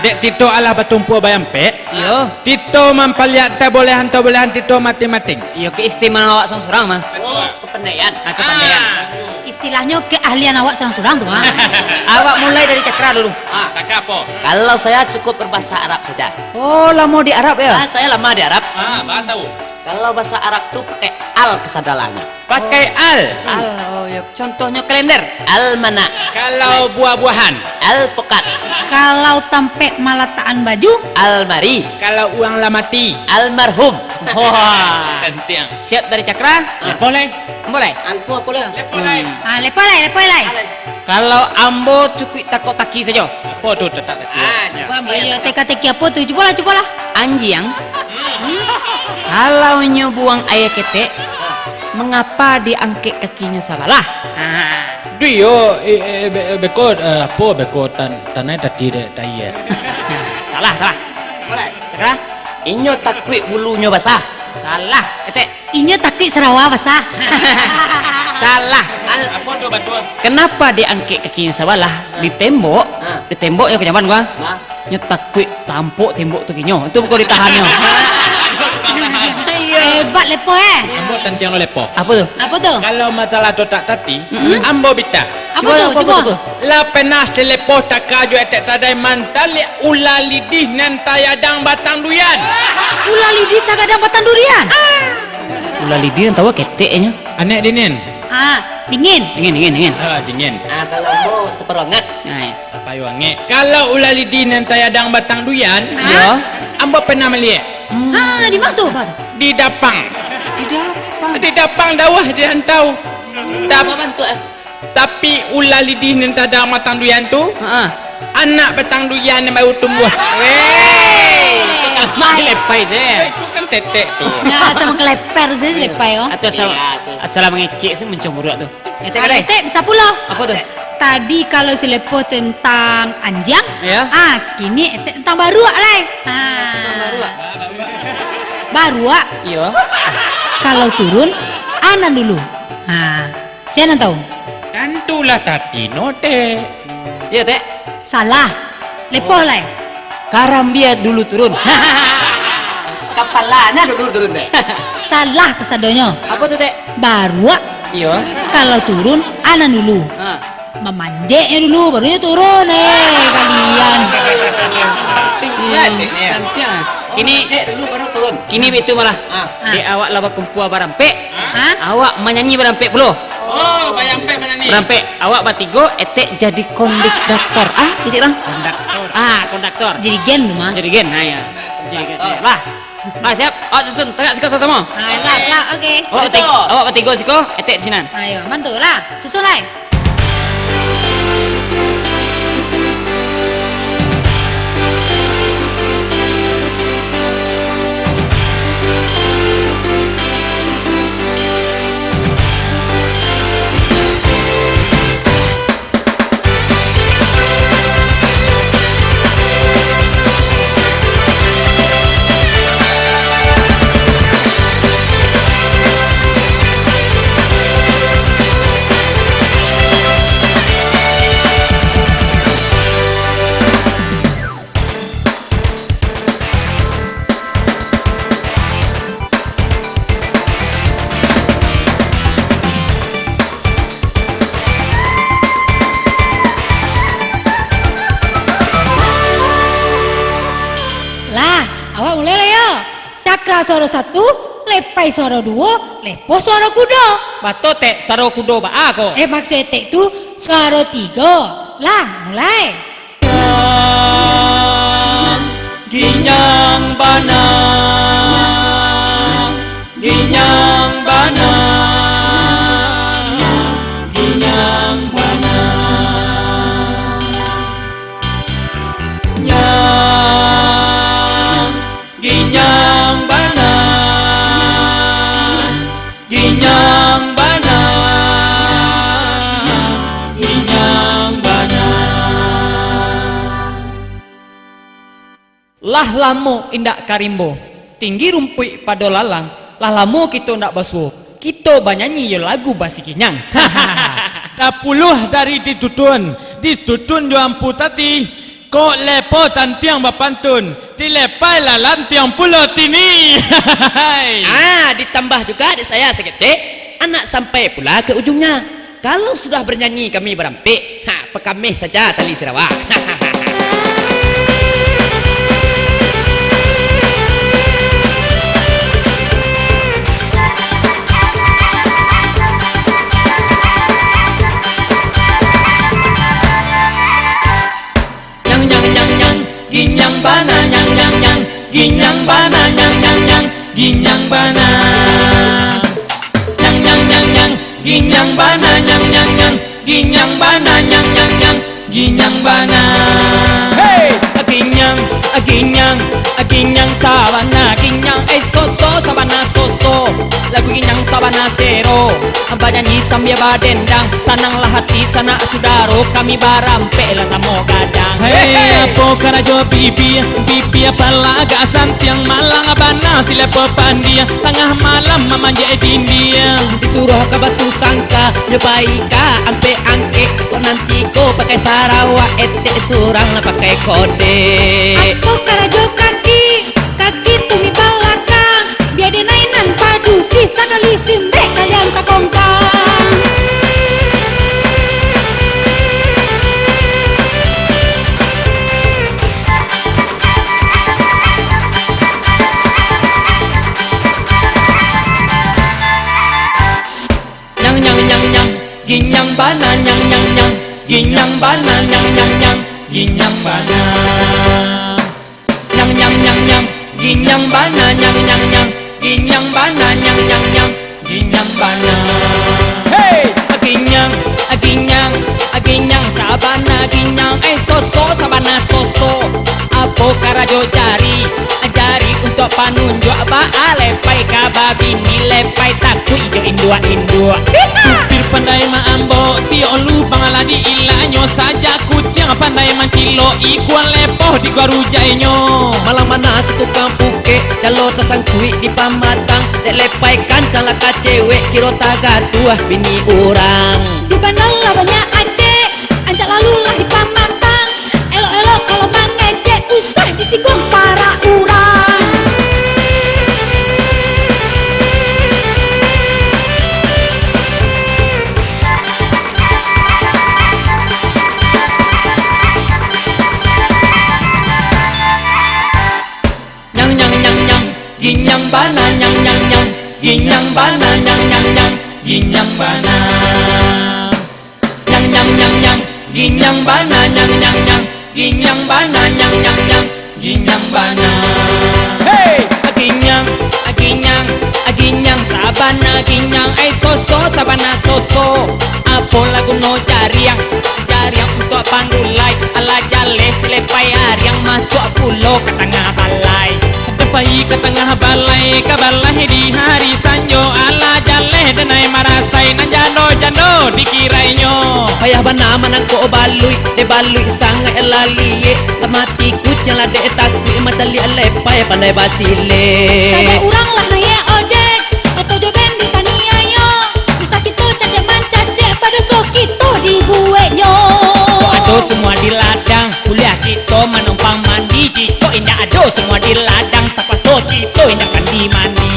dek Tito alah bertumpu bayampe. Iyo. Tito mampaliat tak bolehan Tito mati-mating. Iyo keistimewaan awak seorang mah. Kepandaian. Kepandaian. Istilahnya keahlian awak seorang-seorang tuh mah. Awak mulai dari cakra dulu. Tak apa. Kalau saya cukup berbahasa Arab saja. Oh, lama di Arab ya? Saya lama di Arab. Bahan tahu. Kalau bahasa Arab tuh pakai al kesadalannya. Pakai al. Oh, ya. Contohnya kalender. Al-mana. Kalau buah-buahan. Al-pekat. Kalau tampek malataan baju, Al-mari. Kalau uang lah mati. Almarhum. Wah. Tentiang. Siap dari cakra? Boleh. Boleh. Alpu apa lah? Boleh. lepolai. Kalau ambo cukui takut taki saja. Apa tu tetap tadi? Ayo teka-teki apa tuh? Cobalah. Anjing. Kalau buang air ketek, mengapa diangkat kakinya salah? Dio beko tanah tadi dek tayar. Salah. Boleh. Cakra? Inyo takui bulunya basah. Salah. Ketek. Inyo takik Sarawak basah. Salah. Apa tu bantuan? Kenapa diangkat kakinya salah? Di tembok ya kenyaman gua. Nyetak tampuk tembok tu kinyo. Itu bukan ditahannya. Hebat lepo Ambo tentiang lo lepo. Apa tu? Apa tuh? Kalau masalah tu tak tati, ambo bita. Apa tuh? Coba. La penas telepo tak kaju etek tadai mantal ula lidih nan tayadang batang duyan. Ulah lidi sagadang batang durian. Ulah lidi yang tahu keteknya. Anek dinin. Dingin. Dingin. Dingin. Kalau mau seperongat. Nah, ya. Apa wangi? Kalau ula lidih nan tayadang batang duyan, Ya. ambo pernah melihat Di mana tuh? di dapang. Di dapang dawah dia tahu. Apa bantu Tapi ula lidih nan tayadang batang duyan tu, anak batang duyan yang baru tumbuh. Mak lepai deh. Itu kan tetek tu. Ya sama keleper sih lepai oh. Atau asal mengecek sih mencemuruk tu. Ngetek ada. Teh bisa pula. Apa tu? Tadi kalau si lepo tentang anjang, Ya. Kini tentang baruak lah. Baruak. Iya. Kalau turun, anan dulu. Saya tahu. Tentulah tadi note. Iya, Teh. Salah. Lepo lah. Karambia dulu turun. Kepalanya turun deh. Salah kesadonyo. Apa tu, Teh? Baruak Iya. kalau turun, anan dulu. Memanjeknya dulu, barunya turun. Kalian. Kini dulu baru turun. Kini itu malah. Di awak laba kumpul barampe. Hah? Awak menyanyi barampe belum? Oh, bayampe mana ni? Barampe. Awak batigo etek jadi konduktor. Jadi orang? Konduktor. Konduktor. Jadi gen tuh mah. Jadi gen. Ya. Jadi gen. Lah. Siap. Susun tengah siko sama. Lah, oke. Awak batigo siko etek di sinan. Ayo, mantu lah. Susul lah. Cakra suara 1, lepai suara 2, lepo suara kuda. Bato Teh saro kudo ba ako. Maksud tek tu suara 3. Lah, mulai. Ginyang banang, ginyang banang, ginyang banang, ginyang banang, ginyang banang, ginyang banang. Lah lamu indak karimbo, tinggi rumpui pada lalang. Lah lamu kita ndak basuh, kita banyanyi ya lagu basi kinyang. Tak puluh dari ditutun jo ampu tati Kok lepo tantiang bapantun, dilepai lah lantiang pulau tini. Ditambah juga adik saya seketik, anak sampai pula ke ujungnya. Kalau sudah bernyanyi kami berampik, pekamih saja tali Sarawak. Ginyang bana nyang nyang nyang, ginyang bana nyang nyang nyang, ginyang bana nyang nyang nyang nyang, ginyang bana nyang nyang nyang, ginyang bana nyang nyang nyang, ginyang bana. Hey, ginyang sabana, ginyang soso sabana soso, lagu ginyang sabana zero. Banyanyi sambil badendang, sananglah hati sana saudaro, kami barampe lah samo gadang. Hey, apa karajo bibi apa agak santiang malang abana sila pepandia, tengah malam memanja dindia. Disuruh ke batu sangka, nyobai ka ampe angke, kok nanti ko pakai Sarawak, etek surang lah pakai kode. Aku karajo kaki tumi balakang, biar denainan padu sisa kali simbe kalian kakongkang. Ginyang bana nyang nyang nyang, ginyang bana nyang nyang nyang, ginyang bana nyang nyang nyang nyang, ginyang bana nyang nyang nyang, ginyang bana nyang nyang nyang, ginyang bana. Hey, ginyang sabana ginyang soso sabana soso. Apo karajo jari untuk panunjuk ba lepai kababi ni lepai takut ijo indua. Supir pandai maambo tio lu bangaladi ilanyo saja kucing pandai mancilo ikuan lepoh di garujainyo. Malang mana setukang puke dalo tasangkui di pamatang, dek lepai kancang laka cewek kiro taga dua bini orang. Di bandar lah banyak aceh, anjak lalu lah di pamatang. Elok-elok kalau mengecek usah disinggung para urang. Ginyang bana nyang nyang nyang, ginyang bana nyang nyang nyang, ginyang bana nyang nyang nyang nyang, ginyang bana nyang nyang nyang, ginyang bana nyang nyang nyang, ginyang bana. Hey, ginyang sabana ginyang soso sabana soso. Apo lagu no jariang untuk pandulai, ala jale selepai yang masuk pulau ke tengah balai. Pai ke tengah balai ke balai di hari sanjo, ala jaleh denai marasai nan jano dikirainyo. Payah bana manang ko balui de balui sangat elaliye, mati kucing lah de takut macali lepai pandai basile. Saja urang lah naye ojek, otojo bendi tania yo, bisa kita cace mancace pada so kita dibueknya. Ado semua di ladang, kuliah kita menumpang mandi, jiko indah ado semua di ladang, tapaso kita indah mandi.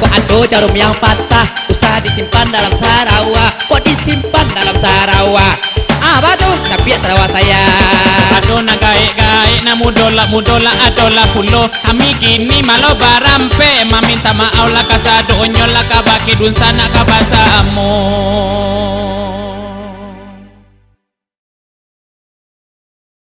Kok ado jarum yang patah, usah disimpan dalam Sarawak, kok disimpan dalam Sarawak. Apa tuh? Tapi Sarawak saya. Ado na gae na mudola adola pulo, kami kini malo barampe, maminta maaf lah kasadonyo lah kabaki dun sana kabasamu.